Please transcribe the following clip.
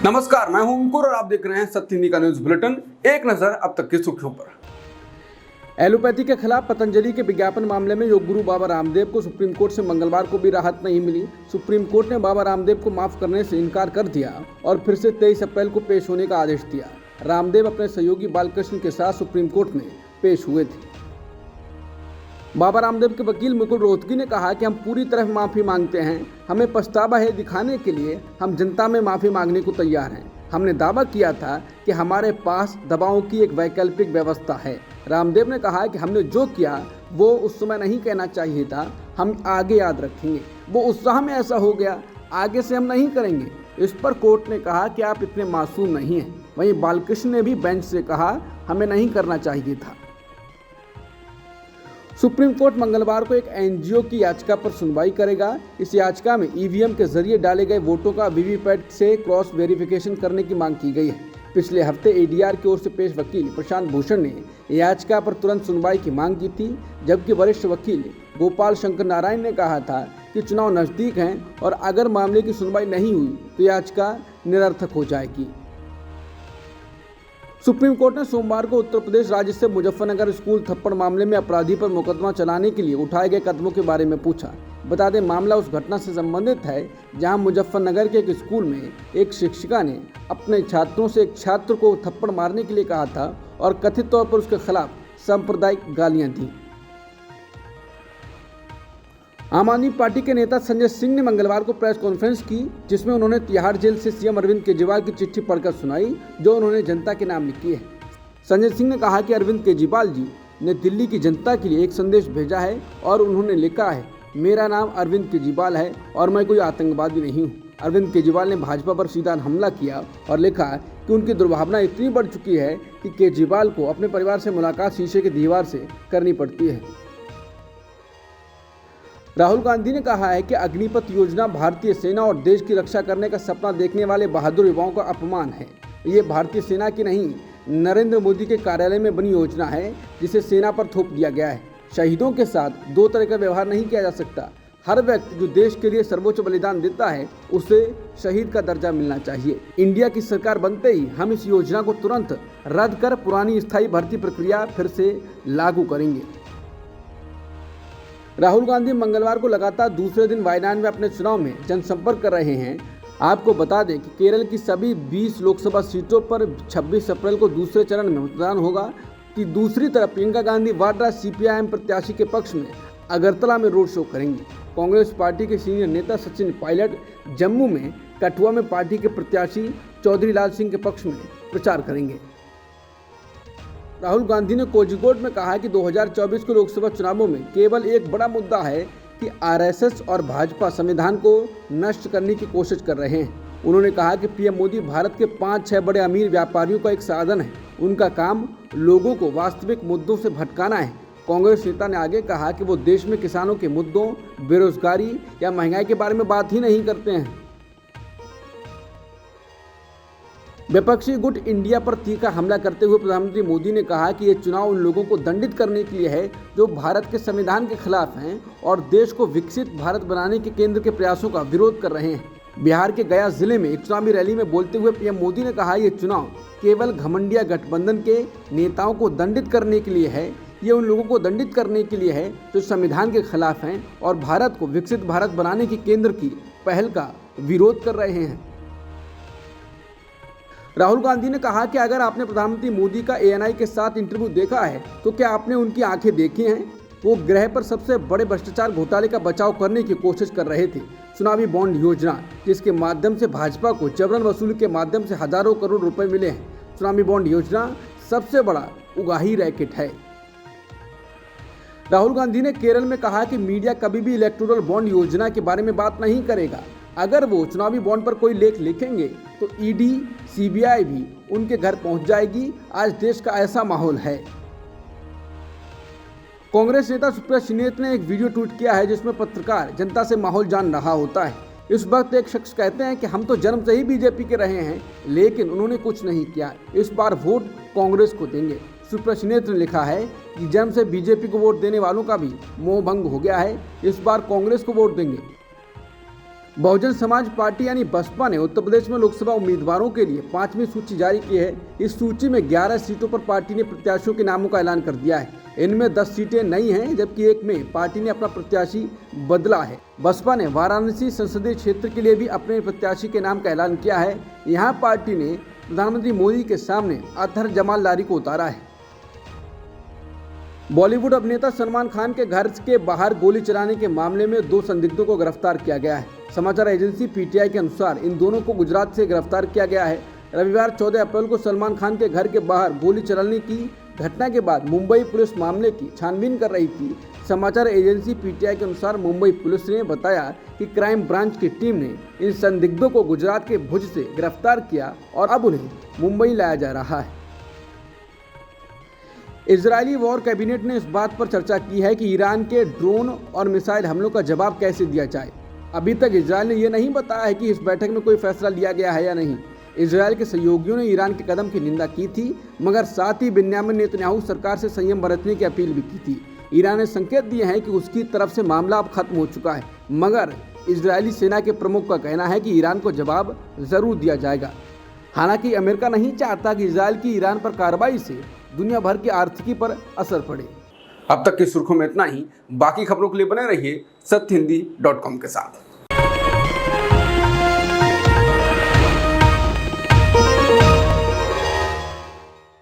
नमस्कार, मैं हूं अंकुर और आप देख रहे हैं सत्य हिंदी का न्यूज बुलेटिन। एक नजर अब तक की सुर्खियों पर। एलोपैथी के खिलाफ पतंजलि के विज्ञापन मामले में योग गुरु बाबा रामदेव को सुप्रीम कोर्ट से मंगलवार को भी राहत नहीं मिली। सुप्रीम कोर्ट ने बाबा रामदेव को माफ करने से इनकार कर दिया और फिर से 23 अप्रैल को पेश होने का आदेश दिया। रामदेव अपने सहयोगी बालकृष्ण के साथ सुप्रीम कोर्ट में पेश हुए थे। बाबा रामदेव के वकील मुकुल रोहतगी ने कहा कि हम पूरी तरह माफ़ी मांगते हैं। हमें पछतावा है दिखाने के लिए हम जनता में माफ़ी मांगने को तैयार हैं। हमने दावा किया था कि हमारे पास दवाओं की एक वैकल्पिक व्यवस्था है। रामदेव ने कहा कि हमने जो किया वो उस समय नहीं कहना चाहिए था, हम आगे याद रखेंगे। वो उत्साह में ऐसा हो गया, आगे से हम नहीं करेंगे। इस पर कोर्ट ने कहा कि आप इतने मासूम नहीं हैं। वहीं बालकृष्ण ने भी बेंच से कहा हमें नहीं करना चाहिए था। सुप्रीम कोर्ट मंगलवार को एक एनजीओ की याचिका पर सुनवाई करेगा। इस याचिका में ईवीएम के जरिए डाले गए वोटों का वीवीपैट से क्रॉस वेरिफिकेशन करने की मांग की गई है। पिछले हफ्ते एडीआर की ओर से पेश वकील प्रशांत भूषण ने याचिका पर तुरंत सुनवाई की मांग की थी, जबकि वरिष्ठ वकील गोपाल शंकर नारायण ने कहा था कि चुनाव नजदीक हैं और अगर मामले की सुनवाई नहीं हुई तो याचिका निरर्थक हो जाएगी। सुप्रीम कोर्ट ने सोमवार को उत्तर प्रदेश राज्य से मुजफ्फरनगर स्कूल थप्पड़ मामले में अपराधी पर मुकदमा चलाने के लिए उठाए गए कदमों के बारे में पूछा। बता दें, मामला उस घटना से संबंधित है जहां मुजफ्फरनगर के एक स्कूल में एक शिक्षिका ने अपने छात्रों से एक छात्र को थप्पड़ मारने के लिए कहा था और कथित तौर पर उसके खिलाफ सांप्रदायिक गालियां दी। आम आदमी पार्टी के नेता संजय सिंह ने मंगलवार को प्रेस कॉन्फ्रेंस की, जिसमें उन्होंने तिहाड़ जेल से सीएम अरविंद केजरीवाल की चिट्ठी पढ़कर सुनाई जो उन्होंने जनता के नाम लिखी है। संजय सिंह ने कहा कि अरविंद केजरीवाल जी ने दिल्ली की जनता के लिए एक संदेश भेजा है और उन्होंने लिखा है, मेरा नाम अरविंद केजरीवाल है और मैं कोई आतंकवादी नहीं हूँ। अरविंद केजरीवाल ने भाजपा पर सीधा हमला किया और लिखा कि उनकी दुर्भावना इतनी बढ़ चुकी है कि केजरीवाल को अपने परिवार से मुलाकात शीशे की दीवार से करनी पड़ती है। राहुल गांधी ने कहा है कि अग्निपथ योजना भारतीय सेना और देश की रक्षा करने का सपना देखने वाले बहादुर युवाओं का अपमान है। ये भारतीय सेना की नहीं, नरेंद्र मोदी के कार्यालय में बनी योजना है जिसे सेना पर थोप दिया गया है। शहीदों के साथ दो तरह का व्यवहार नहीं किया जा सकता। हर व्यक्ति जो देश के लिए सर्वोच्च बलिदान देता है उसे शहीद का दर्जा मिलना चाहिए। इंडिया की सरकार बनते ही हम इस योजना को तुरंत रद्द कर पुरानी स्थायी भर्ती प्रक्रिया फिर से लागू करेंगे। राहुल गांधी मंगलवार को लगातार दूसरे दिन वायनाड में अपने चुनाव में जनसंपर्क कर रहे हैं। आपको बता दें कि केरल की सभी 20 लोकसभा सीटों पर 26 अप्रैल को दूसरे चरण में मतदान होगा। कि दूसरी तरफ प्रियंका गांधी वाड्रा सीपीआईएम प्रत्याशी के पक्ष में अगरतला में रोड शो करेंगी। कांग्रेस पार्टी के सीनियर नेता सचिन पायलट जम्मू में कठुआ में पार्टी के प्रत्याशी चौधरी लाल सिंह के पक्ष में प्रचार करेंगे। राहुल गांधी ने कोझिकोड में कहा कि 2024 के लोकसभा चुनावों में केवल एक बड़ा मुद्दा है कि आरएसएस और भाजपा संविधान को नष्ट करने की कोशिश कर रहे हैं। उन्होंने कहा कि पीएम मोदी भारत के 5-6 बड़े अमीर व्यापारियों का एक साधन है। उनका काम लोगों को वास्तविक मुद्दों से भटकाना है। कांग्रेस नेता ने आगे कहा कि वो देश में किसानों के मुद्दों, बेरोजगारी या महंगाई के बारे में बात ही नहीं करते हैं। विपक्षी गुट इंडिया पर तीखा हमला करते हुए प्रधानमंत्री मोदी ने कहा कि ये चुनाव उन लोगों को दंडित करने के लिए है जो भारत के संविधान के खिलाफ हैं और देश को विकसित भारत बनाने के केंद्र के प्रयासों का विरोध कर रहे हैं। बिहार के गया जिले में एक चुनावी रैली में बोलते हुए पीएम मोदी ने कहा, ये चुनाव केवल घमंडिया गठबंधन के नेताओं को दंडित करने के लिए है। ये उन लोगों को दंडित करने के लिए है जो संविधान के खिलाफ हैं और भारत को विकसित भारत बनाने के केंद्र की पहल का विरोध कर रहे हैं। राहुल गांधी ने कहा कि अगर आपने प्रधानमंत्री मोदी का एएनआई के साथ इंटरव्यू देखा है तो क्या आपने उनकी आंखें देखी हैं? वो ग्रह पर सबसे बड़े भ्रष्टाचार घोटाले का बचाव करने की कोशिश कर रहे थे। चुनावी बॉन्ड योजना जिसके माध्यम से भाजपा को जबरन वसूली के माध्यम से हजारों करोड़ रुपए मिले हैं। चुनावी बॉन्ड योजना सबसे बड़ा उगाही रैकेट है। राहुल गांधी ने केरल में कहा कि मीडिया कभी भी इलेक्टोरल बॉन्ड योजना के बारे में बात नहीं करेगा। अगर वो चुनावी बॉन्ड पर कोई लेख लिखेंगे तो ईडी, सीबीआई भी उनके घर पहुंच जाएगी। आज देश का ऐसा माहौल है। कांग्रेस नेता सुप्रिया श्रीनेत ने एक वीडियो ट्वीट किया है जिसमें पत्रकार जनता से माहौल जान रहा होता है। इस वक्त एक शख्स कहते हैं कि हम तो जन्म से ही बीजेपी के रहे हैं लेकिन उन्होंने कुछ नहीं किया, इस बार वोट कांग्रेस को देंगे। सुप्रिया श्रीनेत ने लिखा है कि जन्म से बीजेपी को वोट देने वालों का भी मोह भंग हो गया है, इस बार कांग्रेस को वोट देंगे। बहुजन समाज पार्टी यानी बसपा ने उत्तर प्रदेश में लोकसभा उम्मीदवारों के लिए 5वीं सूची जारी की है। इस सूची में 11 सीटों पर पार्टी ने प्रत्याशियों के नामों का ऐलान कर दिया है। इनमें 10 सीटें नई हैं, जबकि एक में पार्टी ने अपना प्रत्याशी बदला है। बसपा ने वाराणसी संसदीय क्षेत्र के लिए भी अपने प्रत्याशी के नाम का ऐलान किया है। यहाँ पार्टी ने प्रधानमंत्री मोदी के सामने अतहर जमाल लारी को उतारा है। बॉलीवुड अभिनेता सलमान खान के घर के बाहर गोली चलाने के मामले में 2 संदिग्धों को गिरफ्तार किया गया है। समाचार एजेंसी पीटीआई के अनुसार इन दोनों को गुजरात से गिरफ्तार किया गया है। रविवार 14 अप्रैल को सलमान खान के घर के बाहर गोली चलाने की घटना के बाद मुंबई पुलिस मामले की छानबीन कर रही थी। समाचार एजेंसी पीटीआई के अनुसार मुंबई पुलिस ने बताया कि क्राइम ब्रांच की टीम ने इन संदिग्धों को गुजरात के भुज से गिरफ्तार किया और अब उन्हें मुंबई लाया जा रहा है। इजरायली वॉर कैबिनेट ने इस बात पर चर्चा की है कि ईरान के ड्रोन और मिसाइल हमलों का जवाब कैसे दिया जाए। अभी तक इजरायल ने यह नहीं बताया है कि इस बैठक में कोई फैसला लिया गया है या नहीं। इजरायल के सहयोगियों ने ईरान के कदम की निंदा की थी, मगर साथ ही बिन्यामिन नेतन्याहू सरकार से संयम बरतने की अपील भी की थी। ईरान ने संकेत दिए हैं कि उसकी तरफ से मामला अब खत्म हो चुका है, मगर इजरायली सेना के प्रमुख का कहना है कि ईरान को जवाब जरूर दिया जाएगा। हालांकि अमेरिका नहीं चाहता कि इजरायल की ईरान पर कार्रवाई से दुनिया भर की आर्थिकी पर असर पड़े। अब तक की सुर्खियों में इतना ही। बाकी खबरों के लिए बने रहिए सत्यहिंदी.com के साथ।